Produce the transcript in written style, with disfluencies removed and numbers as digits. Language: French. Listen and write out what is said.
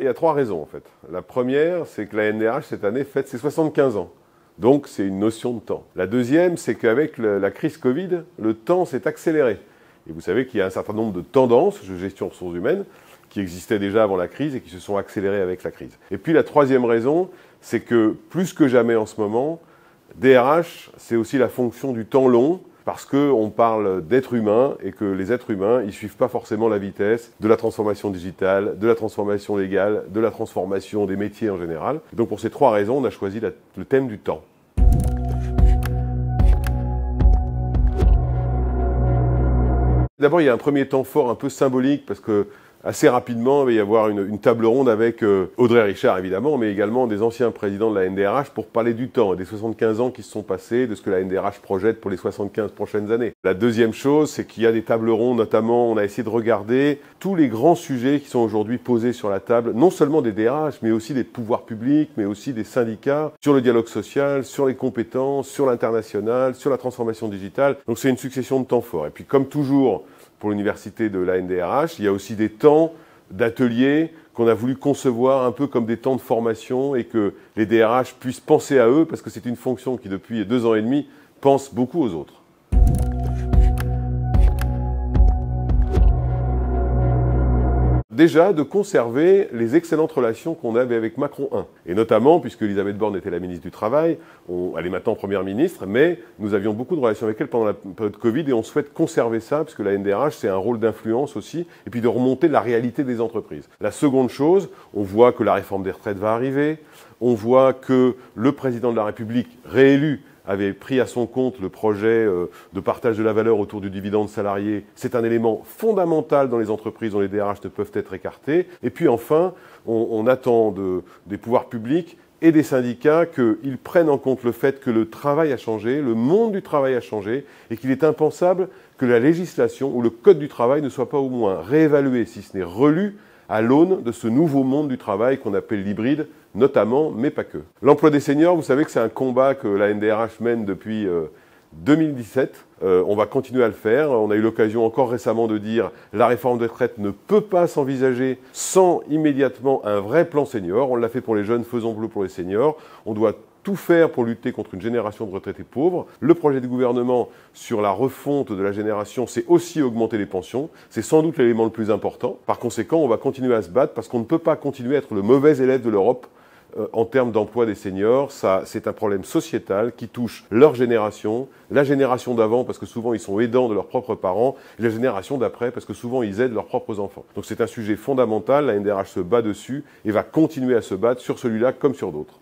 il y a trois raisons en fait. La première, c'est que la NDRH cette année fête ses 75 ans. Donc c'est une notion de temps. La deuxième, c'est qu'avec la crise Covid, le temps s'est accéléré. Et vous savez qu'il y a un certain nombre de tendances de gestion de ressources humaines qui existaient déjà avant la crise et qui se sont accélérées avec la crise. Et puis la troisième raison, c'est que plus que jamais en ce moment, DRH, c'est aussi la fonction du temps long, parce qu'on parle d'êtres humains et que les êtres humains, ils ne suivent pas forcément la vitesse de la transformation digitale, de la transformation légale, de la transformation des métiers en général. Et donc pour ces trois raisons, on a choisi le thème du temps. D'abord, il y a un premier temps fort un peu symbolique parce que assez rapidement, il va y avoir une table ronde avec Audrey Richard, évidemment, mais également des anciens présidents de la NDRH pour parler du temps et des 75 ans qui se sont passés, de ce que la NDRH projette pour les 75 prochaines années. La deuxième chose, c'est qu'il y a des tables rondes, notamment, on a essayé de regarder tous les grands sujets qui sont aujourd'hui posés sur la table, non seulement des DRH, mais aussi des pouvoirs publics, mais aussi des syndicats, sur le dialogue social, sur les compétences, sur l'international, sur la transformation digitale. Donc c'est une succession de temps forts. Et puis comme toujours, pour l'université de la NDRH, il y a aussi des temps d'ateliers qu'on a voulu concevoir un peu comme des temps de formation et que les DRH puissent penser à eux parce que c'est une fonction qui, depuis 2 ans et demi, pense beaucoup aux autres. Déjà, de conserver les excellentes relations qu'on avait avec Macron 1. Et notamment, puisque Elisabeth Borne était la ministre du Travail, elle est maintenant première ministre, mais nous avions beaucoup de relations avec elle pendant la période Covid et on souhaite conserver ça, puisque la NDRH, c'est un rôle d'influence aussi, et puis de remonter la réalité des entreprises. La seconde chose, on voit que la réforme des retraites va arriver, on voit que le président de la République, réélu, avait pris à son compte le projet de partage de la valeur autour du dividende salarié. C'est un élément fondamental dans les entreprises dont les DRH ne peuvent être écartés. Et puis enfin, on attend des pouvoirs publics et des syndicats qu'ils prennent en compte le fait que le travail a changé, le monde du travail a changé, et qu'il est impensable que la législation ou le code du travail ne soit pas au moins réévalué, si ce n'est relu, à l'aune de ce nouveau monde du travail qu'on appelle l'hybride, notamment, mais pas que. L'emploi des seniors, vous savez que c'est un combat que la NDRH mène depuis 2017. On va continuer à le faire. On a eu l'occasion encore récemment de dire la réforme des retraites ne peut pas s'envisager sans immédiatement un vrai plan senior. On l'a fait pour les jeunes, faisons-le pour les seniors. On doit tout faire pour lutter contre une génération de retraités pauvres. Le projet du gouvernement sur la refonte de la génération, c'est aussi augmenter les pensions. C'est sans doute l'élément le plus important. Par conséquent, on va continuer à se battre parce qu'on ne peut pas continuer à être le mauvais élève de l'Europe en termes d'emploi des seniors. Ça, c'est un problème sociétal qui touche leur génération, la génération d'avant parce que souvent ils sont aidants de leurs propres parents, et la génération d'après parce que souvent ils aident leurs propres enfants. Donc c'est un sujet fondamental, la NDRH se bat dessus et va continuer à se battre sur celui-là comme sur d'autres.